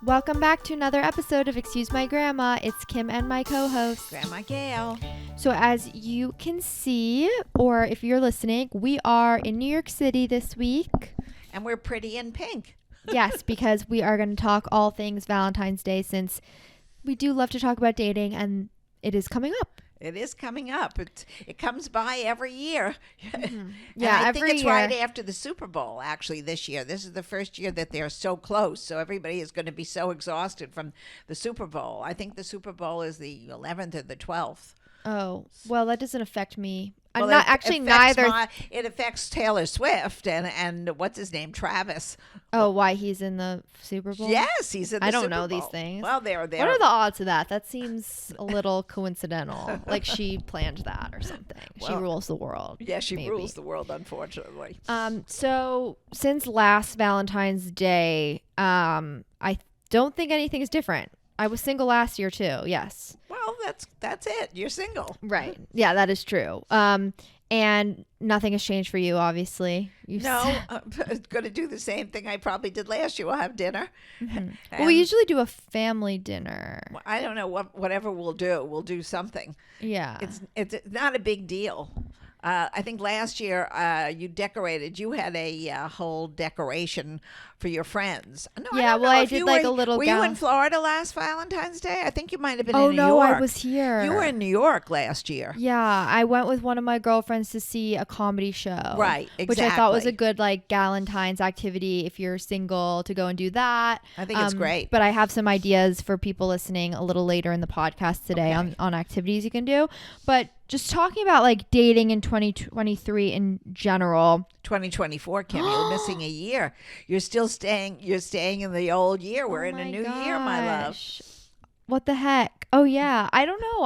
Welcome back to another episode of Excuse My Grandma. It's Kim and my co-host, Grandma Gail. So as you can see, or if you're listening, we are in New York City this week. And we're pretty in pink. Yes, because we are going to talk all things Valentine's Day, since we do love to talk about dating and it is coming up. It is coming up. It comes by every year. Mm-hmm. Yeah, I think it's year. right after the Super Bowl, actually, this year. This is the first year that they're so close. So everybody is going to be so exhausted from the Super Bowl. I think the Super Bowl is the 11th or the 12th. Oh, well, that doesn't affect me. Well, I'm not actually neither. It affects Taylor Swift and what's his name, Travis. Oh, why he's in the Super Bowl? Yes, he's in the Super Bowl. I don't know these things. Well, they're What are the odds of that? That seems a little coincidental. Like she planned that or something. She rules the world. Yeah, she maybe. rules the world, unfortunately. So since last Valentine's Day, I don't think anything is different. I was single last year too. Yes. Well, that's it. You're single. Right. Yeah, that is true. And nothing has changed for you, obviously. No, I'm going to do the same thing I probably did last year. We'll have dinner. Mm-hmm. Well, we usually do a family dinner. I don't know whatever we'll do something. Yeah. It's not a big deal. I think last year you had a whole decoration for your friends. No, yeah, I did like a little. Were you in Florida last Valentine's Day? I think you might have been in New York. Oh, no, I was here. You were in New York last year. Yeah, I went with one of my girlfriends to see a comedy show. Right, exactly. Which I thought was a good Valentine's activity if you're single to go and do that. I think it's great. But I have some ideas for people listening a little later in the podcast today on activities you can do. But just talking about dating in 2023 in general. 2024, Kim, you're missing a year. You're staying in the old year. We're in a new year, my love. What the heck? Oh yeah. I don't know.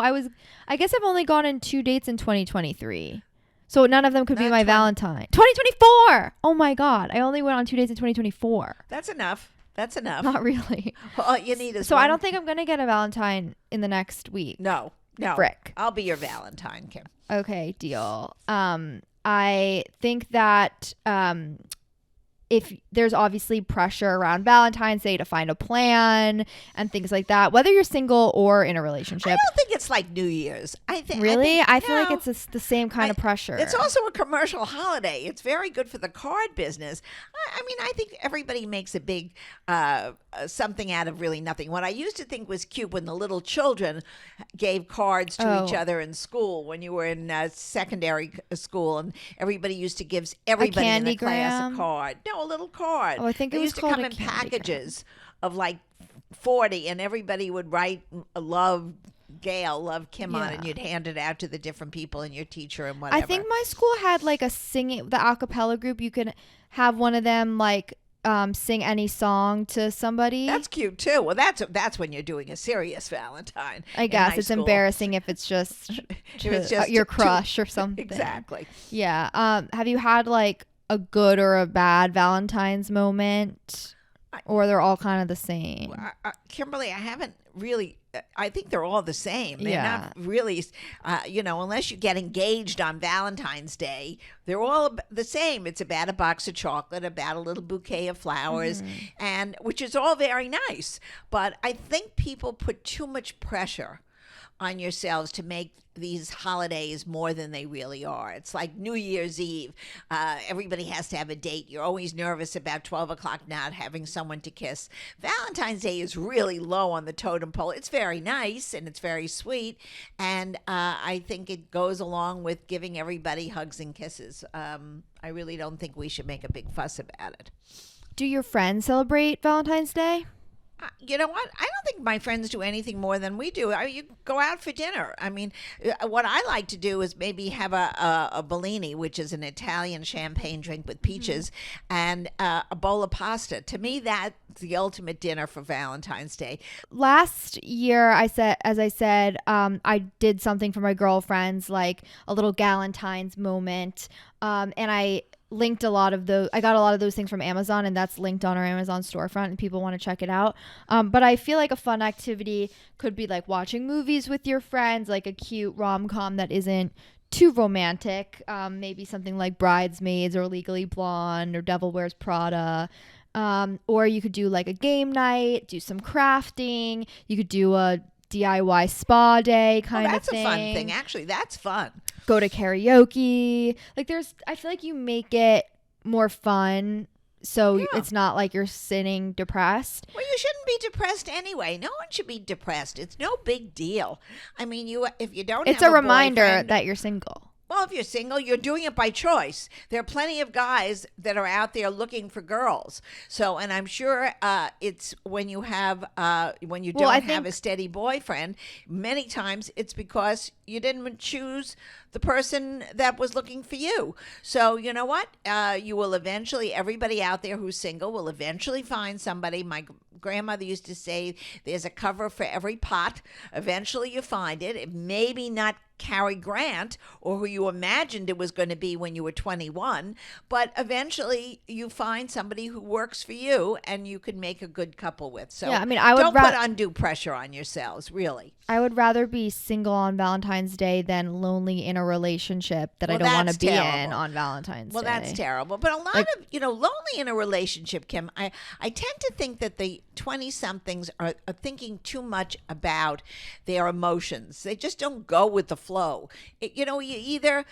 I guess I've only gone on 2 dates in 2023. So none of them could be my Valentine. 2024. Oh my God. I only went on 2 dates in 2024. That's enough. Not really. Well, all you need is I don't think I'm going to get a Valentine in the next week. No. Frick. I'll be your Valentine, Kim. Okay, deal. I think that if there's obviously pressure around Valentine's Day to find a plan and things like that, whether you're single or in a relationship. I don't think it's like New Year's. I feel like it's the same kind of pressure. It's also a commercial holiday. It's very good for the card business. I think everybody makes a big something out of really nothing. What I used to think was cute when the little children gave cards to each other in school when you were in secondary school, and everybody used to give everybody in the class a card. No, a little card. Oh, I think it used to come in packages of 40, and everybody would write love Gail, love Kim on it, and you'd hand it out to the different people and your teacher and whatever. I think my school had a singing, the a cappella group. You could have one of them sing any song to somebody. That's cute too. Well, that's when you're doing a serious Valentine. I guess it's embarrassing if it's just, your crush or something. Exactly. Yeah. Have you had a good or a bad Valentine's moment, or they're all kind of the same? Kimberly, I haven't really. I think they're all the same. They're not really, unless you get engaged on Valentine's Day, they're all the same. It's about a box of chocolate, about a little bouquet of flowers, and which is all very nice. But I think people put too much pressure on yourselves to make these holidays more than they really are. It's like New Year's Eve. Everybody has to have a date. You're always nervous about 12 o'clock not having someone to kiss. Valentine's Day is really low on the totem pole. It's very nice and it's very sweet. And I think it goes along with giving everybody hugs and kisses. I really don't think we should make a big fuss about it. Do your friends celebrate Valentine's Day? You know what? I don't think my friends do anything more than we do. You go out for dinner. What I like to do is maybe have a Bellini, which is an Italian champagne drink with peaches, and a bowl of pasta. To me, that's the ultimate dinner for Valentine's Day. Last year, I did something for my girlfriends, like a little Galentine's moment, and I linked I got a lot of those things from Amazon, and that's linked on our Amazon storefront and people want to check it out. But I feel like a fun activity could be watching movies with your friends, a cute rom-com that isn't too romantic. Maybe something like Bridesmaids or Legally Blonde or Devil Wears Prada. Or you could do like a game night, do some crafting. You could do a DIY spa day kind of thing. That's a fun thing. Actually, that's fun. Go to karaoke. Like I feel like you make it more fun. So it's not like you're sitting depressed. Well, you shouldn't be depressed anyway. No one should be depressed. It's no big deal. I mean, if you don't, it's have a reminder boyfriend, that you're single. Well, if you're single, you're doing it by choice. There are plenty of guys that are out there looking for girls. So, and I'm sure it's when you have when you don't have a steady boyfriend, many times it's because you didn't choose the person that was looking for you. So, you know what? You will eventually, everybody out there who's single will eventually find somebody. My grandmother used to say there's a cover for every pot. Eventually you find it. It maybe not Cary Grant or who you imagined it was going to be when you were 21, but eventually you find somebody who works for you and you can make a good couple with. So yeah, I mean, I would don't put undue pressure on yourselves, really. I would rather be single on Valentine's Day than lonely in a relationship that I don't want to be in on Valentine's Day. Well, that's terrible. But a lot of, lonely in a relationship, Kim, I tend to think that the 20-somethings are thinking too much about their emotions. They just don't go with the flow. You either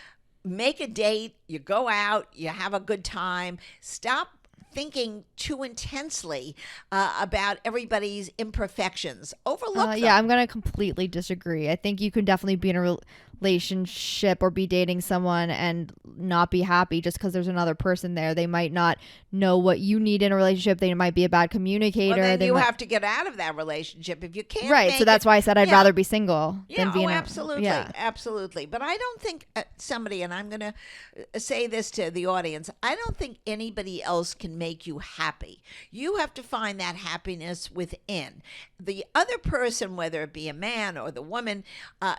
make a date, you go out, you have a good time, stop thinking too intensely about everybody's imperfections. Overlook them. Yeah, I'm going to completely disagree. I think you can definitely be in a relationship or be dating someone and not be happy just because there's another person there. They might not know what you need in a relationship. They might be a bad communicator. Well, then you have to get out of that relationship if you can't. Right, so that's why I said I'd rather be single than be in absolutely, absolutely. But I don't think somebody, and I'm going to say this to the audience, I don't think anybody else can make you happy. You have to find that happiness within. The other person, whether it be a man or the woman,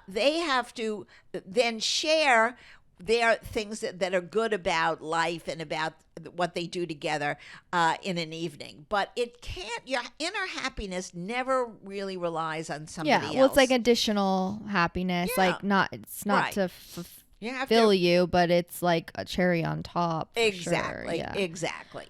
they have to then share their things that are good about life and about what they do together in an eevening. But it can't, your inner happiness never really relies on somebody else. Yeah, well, it's like additional happiness. Yeah. Like it's not Right. to You have fill to, you, but it's like a cherry on top. For exactly, sure. Yeah. exactly.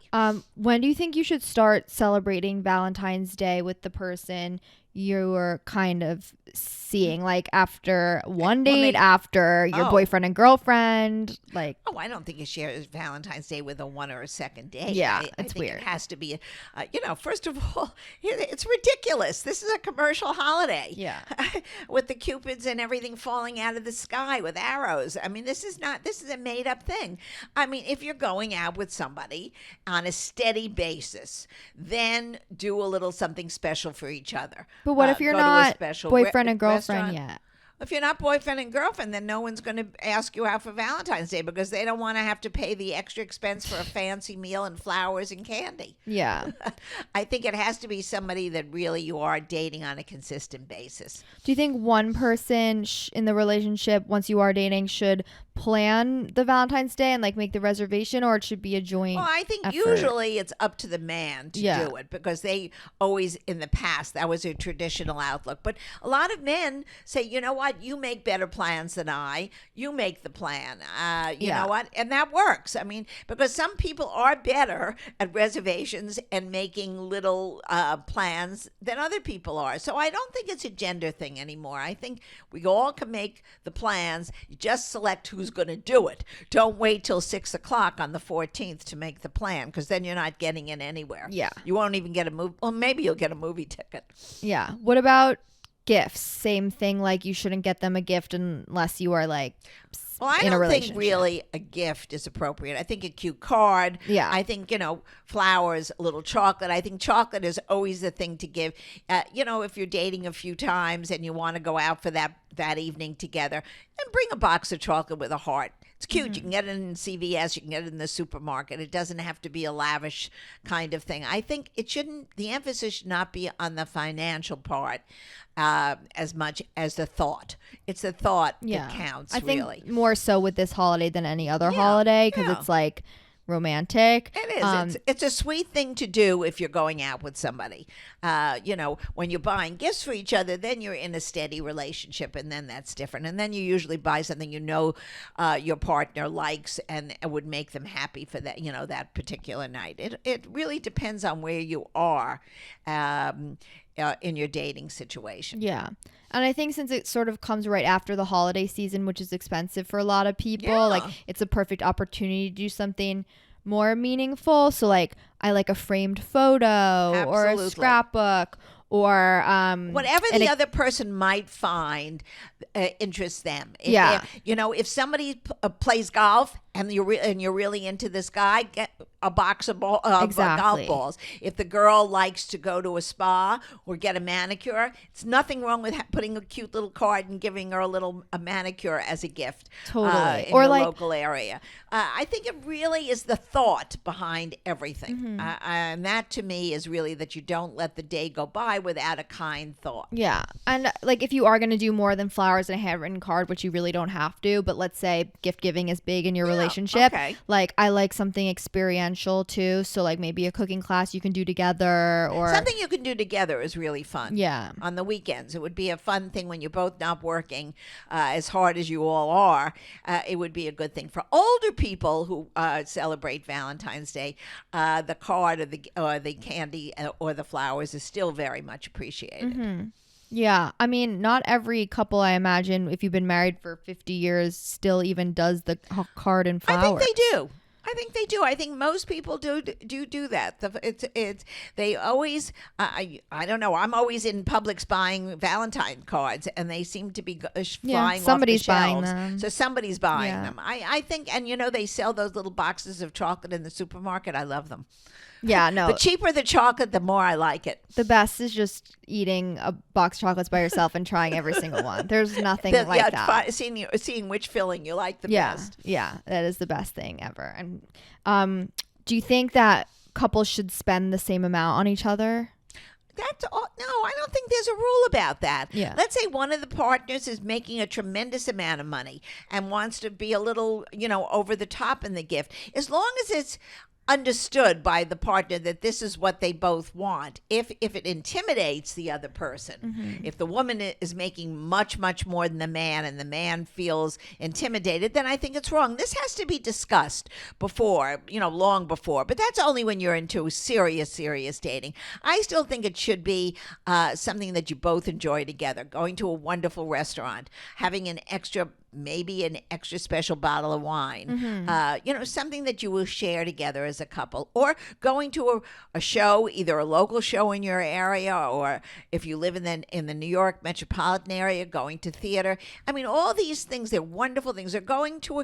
When do you think you should start celebrating Valentine's Day with the person you're kind of seeing, like after one date, after your boyfriend and girlfriend, like? Oh, I don't think you share Valentine's Day with a one or a second date. Yeah, I it's think weird. It has to be, first of all, it's ridiculous. This is a commercial holiday. Yeah. With the cupids and everything falling out of the sky with arrows. I mean, this is a made up thing. I mean, if you're going out with somebody on a steady basis, then do a little something special for each other. But what if you're not boyfriend and girlfriend yet? If you're not boyfriend and girlfriend, then no one's going to ask you out for Valentine's Day because they don't want to have to pay the extra expense for a fancy meal and flowers and candy. Yeah. I think it has to be somebody that really you are dating on a consistent basis. Do you think one person in the relationship, once you are dating, should plan the Valentine's Day and like make the reservation, or it should be a joint Well, I think effort? Usually it's up to the man to do it because they always, in the past, that was a traditional outlook. But a lot of men say, you know what, you make better plans than I. You make the plan. You know what? And that works. I mean, because some people are better at reservations and making little plans than other people are. So I don't think it's a gender thing anymore. I think we all can make the plans. You just select who's going to do it. Don't wait till 6 o'clock on the 14th to make the plan because then you're not getting in anywhere. Yeah. You won't even get a movie. Well, maybe you'll get a movie ticket. Yeah. What about gifts? Same thing, like you shouldn't get them a gift unless you are like Well, I don't think really a gift is appropriate. I think a cute card. Yeah. I think, flowers, a little chocolate. I think chocolate is always the thing to give. If you're dating a few times and you want to go out for that evening together, then bring a box of chocolate with a heart. It's cute. Mm-hmm. You can get it in CVS. You can get it in the supermarket. It doesn't have to be a lavish kind of thing. I think the emphasis should not be on the financial part as much as the thought. It's the thought that counts, I think really. more so with this holiday than any other holiday because it's like romantic. It is. It's a sweet thing to do if you're going out with somebody. When you're buying gifts for each other, then you're in a steady relationship, and then that's different. And then you usually buy something your partner likes and would make them happy for that, that particular night. It really depends on where you are in your dating situation. Yeah. And I think since it sort of comes right after the holiday season, which is expensive for a lot of people, like it's a perfect opportunity to do something more meaningful. So like I like a framed photo or a scrapbook or whatever the other person might find interests them. If somebody plays golf and you're really into this guy, get a box of golf balls. If the girl likes to go to a spa or get a manicure, it's nothing wrong with putting a cute little card and giving her a manicure as a gift. Totally. In your local area. I think it really is the thought behind everything. Mm-hmm. And that to me is really that you don't let the day go by without a kind thought. Yeah. And like if you are going to do more than flowers and a handwritten card, which you really don't have to, but let's say gift giving is big in your relationship. Okay. Like I like something experiential too. So like maybe a cooking class you can do together or something you can do together is really fun. Yeah. On the weekends. It would be a fun thing when you're both not working as hard as you all are. It would be a good thing. For older people who celebrate Valentine's Day, the card or the candy or the flowers is still very much appreciated. Mm-hmm. Yeah. I mean, not every couple, I imagine, if you've been married for 50 years, still even does the card and flowers. I think they do. I think most people do that. They always. I don't know. I'm always in Publix buying Valentine cards, and they seem to be flying somebody's off the shelves. buying them. So somebody's buying them. I think, and they sell those little boxes of chocolate in the supermarket. I love them. Yeah, no. The cheaper the chocolate, the more I like it. The best is just eating a box of chocolates by yourself and trying every single one. There's nothing like that. Seeing which filling you like the best. Yeah, that is the best thing ever. And do you think that couples should spend the same amount on each other? No, I don't think there's a rule about that. Yeah. Let's say one of the partners is making a tremendous amount of money and wants to be a little, over the top in the gift. As long as it's understood by the partner that this is what they both want. If it intimidates the other person, if the woman is making much more than the man and the man feels intimidated, then I think it's wrong. This has to be discussed before, long before. But that's only when you're into serious dating. I still think it should be something that you both enjoy together. Going to a wonderful restaurant, having maybe an extra special bottle of wine, something that you will share together as a couple, or going to a show, either a local show in your area, or if you live in the New York metropolitan area, going to theater. I mean, all these things, they're wonderful things. They're going to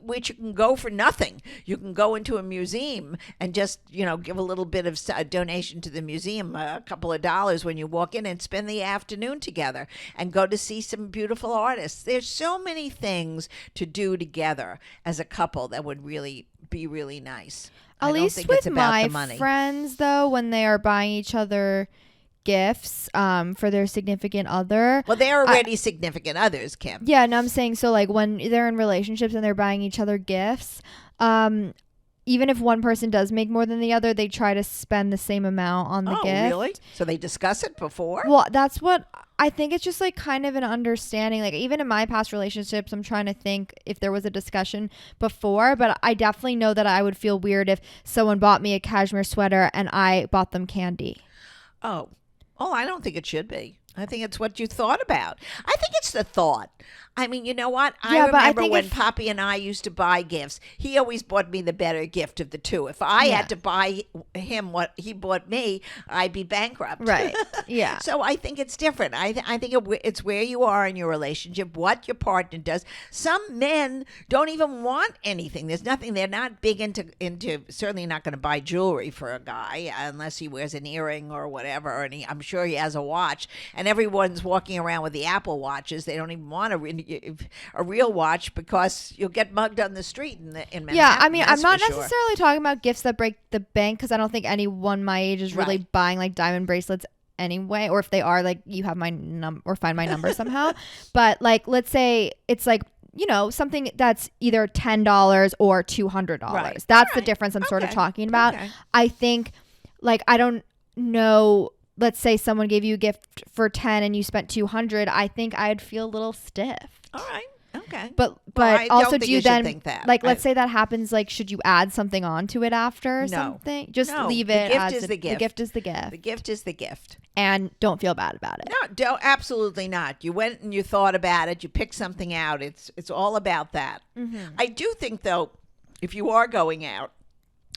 which you can go for nothing. You can go into a museum and just, give a little bit of a donation to the museum, a couple of dollars when you walk in, and spend the afternoon together and go to see some beautiful artists. There's so many things to do together as a couple that would really be really nice. At least with my friends, though, when they are buying each other gifts for their significant other. Well, they're already significant others, Kim. Yeah, no, I'm saying so like when they're in relationships and they're buying each other gifts, even if one person does make more than the other, they try to spend the same amount on the gift. Oh, really? So they discuss it before? Well, that's what I think. It's just like kind of an understanding. Like even in my past relationships, I'm trying to think if there was a discussion before, but I definitely know that I would feel weird if someone bought me a cashmere sweater and I bought them candy. Oh, I don't think it should be. I think it's what you thought about. I think it's the thought. I mean, you know what? I remember when Poppy and I used to buy gifts. He always bought me the better gift of the two. If I had to buy him what he bought me, I'd be bankrupt. Right. Yeah. So I think it's different. I think it's where you are in your relationship, what your partner does. Some men don't even want anything. There's nothing. They're not big into certainly not going to buy jewelry for a guy unless he wears an earring or whatever. And I'm sure he has a watch. And everyone's walking around with the Apple watches. They don't even want a real watch because you'll get mugged on the street in Manhattan. Yeah, I mean, I'm not necessarily talking about gifts that break the bank because I don't think anyone my age is really buying like diamond bracelets anyway, or if they are, like, you have my or find my number somehow. But like, let's say it's like something that's either $10 or $200. Right. That's All the right. difference I'm sort of Okay. talking about. Okay. I think, like, I don't know, let's say someone gave you a gift for 10 and you spent 200. I think I'd feel a little stiff. All right. Okay. But I also, don't think do you you should then think that. like, let's say that happens, like, should you add something onto it after or No. something? Just No. leave The it gift as is the gift. The gift is the gift. The gift is the gift. And don't feel bad about it. No, don't, absolutely not. You went and you thought about it. You picked something out. It's all about that. Mm-hmm. I do think, though, if you are going out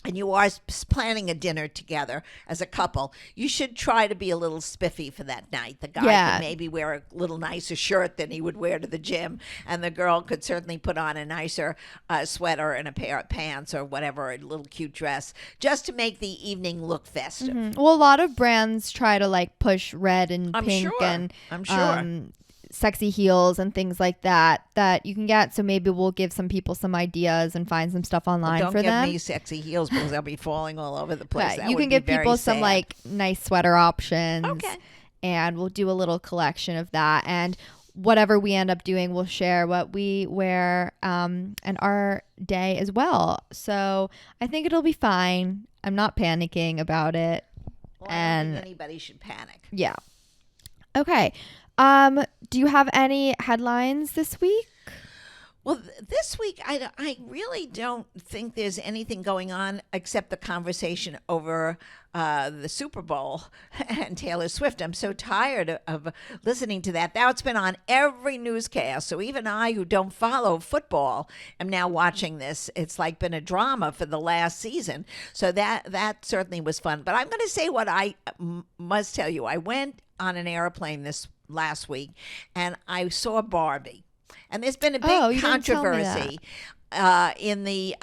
and you are planning a dinner together as a couple, you should try to be a little spiffy for that night. The guy can maybe wear a little nicer shirt than he would wear to the gym, and the girl could certainly put on a nicer sweater and a pair of pants or whatever, a little cute dress, just to make the evening look festive. Mm-hmm. Well, a lot of brands try to, like, push red and pink and I'm sure. Sexy heels and things like that you can get. So maybe we'll give some people some ideas and find some stuff online Don't for give them. me sexy heels because they'll be falling all over the place. Yeah, That you would can be give very people some sad. like nice sweater options. Okay. And we'll do a little collection of that. And whatever we end up doing, we'll share what we wear and our day as well. So I think it'll be fine. I'm not panicking about it. Well, I don't and think anybody should panic. yeah. Okay. Do you have any headlines this week? Well, this week, I really don't think there's anything going on except the conversation over the Super Bowl and Taylor Swift. I'm so tired of listening to that. Now it's been on every newscast. So even I, who don't follow football, am now watching this. It's like been a drama for the last season. So that certainly was fun. But I'm going to say what I must tell you. I went on an airplane this last week and I saw Barbie. And there's been a big controversy in the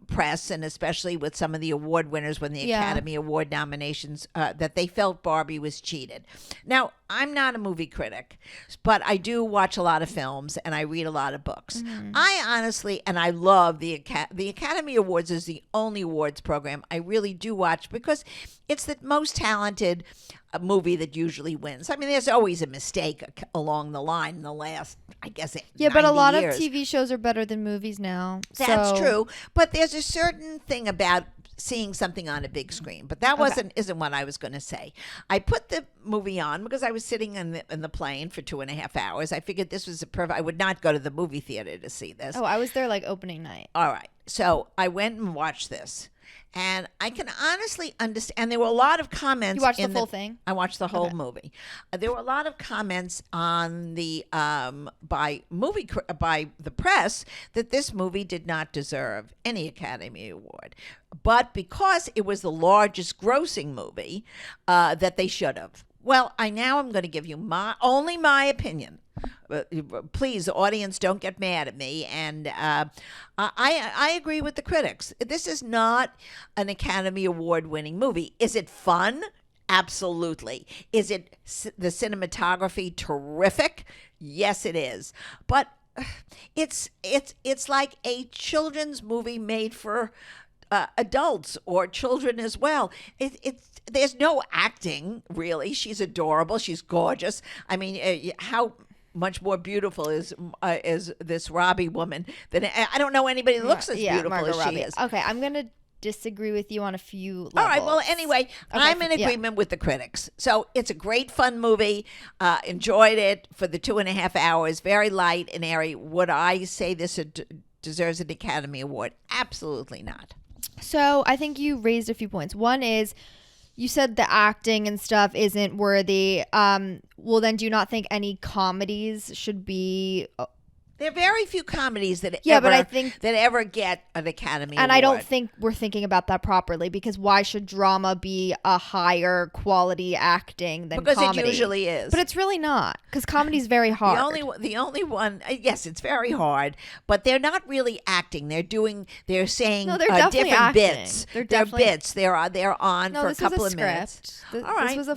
press, and especially with some of the award winners when the Academy Award nominations, that they felt Barbie was cheated. Now, I'm not a movie critic, but I do watch a lot of films and I read a lot of books. Mm-hmm. I honestly, and I love the Academy Awards is the only awards program I really do watch because it's the most talented movie that usually wins. I mean, there's always a mistake along the line in the last, I guess, 90 but a lot years. of TV shows are better than movies now. That's true. But there's a certain thing about seeing something on a big screen. But that isn't what I was going to say. I put the movie on because I was sitting in the plane for 2.5 hours. I figured this was I would not go to the movie theater to see this. Oh, I was there like opening night. All right. So I went and watched this. And I can honestly understand. And there were a lot of comments. You watched the full thing? I watched the whole movie. There were a lot of comments on the by the press that this movie did not deserve any Academy Award, but because it was the largest grossing movie, that they should have. Well, I'm going to give you my opinion. Please, audience, don't get mad at me. And I agree with the critics. This is not an Academy Award winning movie. Is it fun? Absolutely. Is it the cinematography terrific? Yes, it is. But it's like a children's movie made for adults or children as well. There's no acting, really. She's adorable. She's gorgeous. I mean, how much more beautiful is this Robbie woman than I don't know anybody that looks as beautiful Margot as Robbie. she is. Okay, I'm gonna disagree with you on a few levels. All right. Well, anyway, I'm in agreement with the critics. So it's a great, fun movie. Enjoyed it for the 2.5 hours. Very light and airy. Would I say this deserves an Academy Award? Absolutely not. So I think you raised a few points. One is you said the acting and stuff isn't worthy. Well, then do you not think any comedies should be... There are very few comedies that ever get an Academy Award. And I don't think we're thinking about that properly, because why should drama be a higher quality acting than comedy? Because it usually is. But it's really not, because comedy's very hard. The only one, yes, it's very hard, but they're not really acting. They're saying different acting. bits. They're bits. They're on for a couple of minutes. All right. This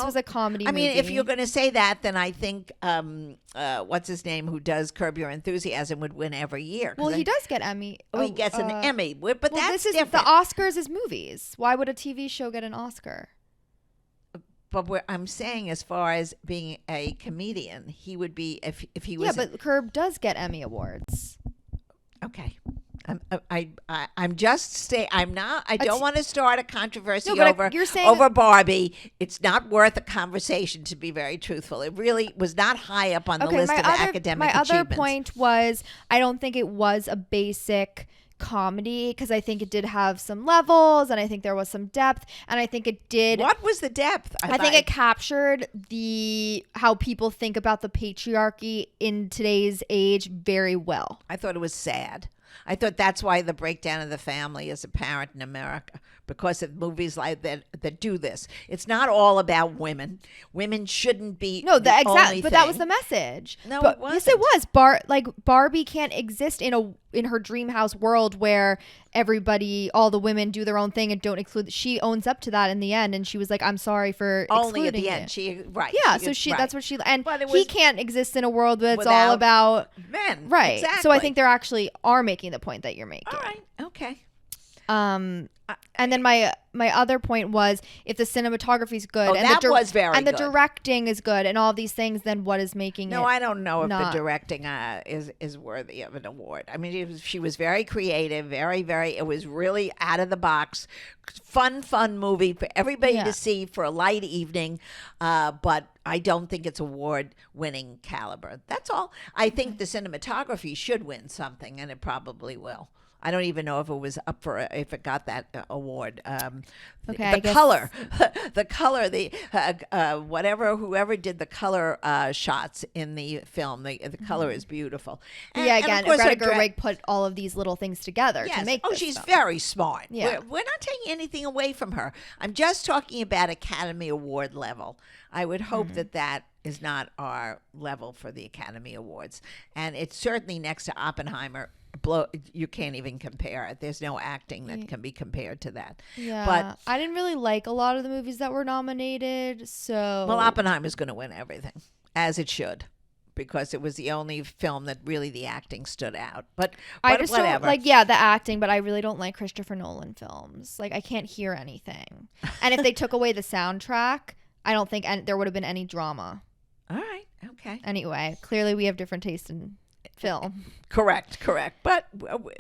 was a comedy movie. I mean, if you're going to say that, then I think what's his name, who does Curb Your Enthusiasm, would win every year. Well, he does get Emmy. He gets an Emmy, but that's different. The Oscars is movies. Why would a TV show get an Oscar? but I'm saying, as far as being a comedian, he would be if he was. Yeah, but Curb does get Emmy awards. Okay. I'm just saying. I'm not. I don't want to start a controversy you're saying over Barbie. It's not worth a conversation, to be very truthful. It really was not high up on the list of academic achievements. My other point was, I don't think it was a basic comedy, because I think it did have some levels, and I think there was some depth, and I think it did. What was the depth? I think it captured how people think about the patriarchy in today's age very well. I thought it was sad. I thought that's why the breakdown of the family is apparent in America, because of movies like that do this. It's not all about women. Women shouldn't be only but that was the message. No, but it wasn't. Yes, it was. Barbie can't exist in her dream house world where all the women do their own thing and don't exclude. She owns up to that in the end, and she was like, "I'm sorry for only at the excluding end." Yeah, that's what she. And he can't exist in a world where it's all about men, right? Exactly. So I think they actually are making the point that you're making. All right, okay. And then my other point was, if the cinematography is good, and that was very and the good. Directing is good, and all these things, then what is making it? No, I don't know if the directing is worthy of an award. I mean, she was very creative, very, very. It was really out of the box, fun movie for everybody to see for a light evening. But I don't think it's award-winning caliber. That's all. I think the cinematography should win something, and it probably will. I don't even know if it was up for if it got that award. The color, whoever did the color shots in the film, the color is beautiful. Again, Greta Gerwig put all of these little things together to make. She's film. Very smart. Yeah. We're not taking anything away from her. I'm just talking about Academy Award level. I would hope that is not our level for the Academy Awards, and it's certainly next to Oppenheimer. You can't even compare it. There's no acting that can be compared to that. Yeah, but I didn't really like a lot of the movies that were nominated. So Oppenheimer's going to win everything, as it should, because it was the only film that really the acting stood out. But I just whatever. don't the acting, but I really don't like Christopher Nolan films. Like, I can't hear anything. And if they took away the soundtrack, I don't think there would have been any drama. All right. Okay. Anyway, clearly we have different taste in film. Correct. But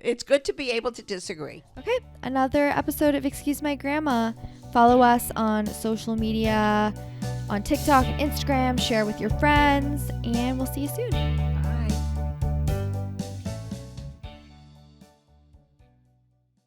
it's good to be able to disagree. Okay, another episode of Excuse My Grandma. Follow us on social media, on TikTok and Instagram. Share with your friends, and we'll see you soon. Bye.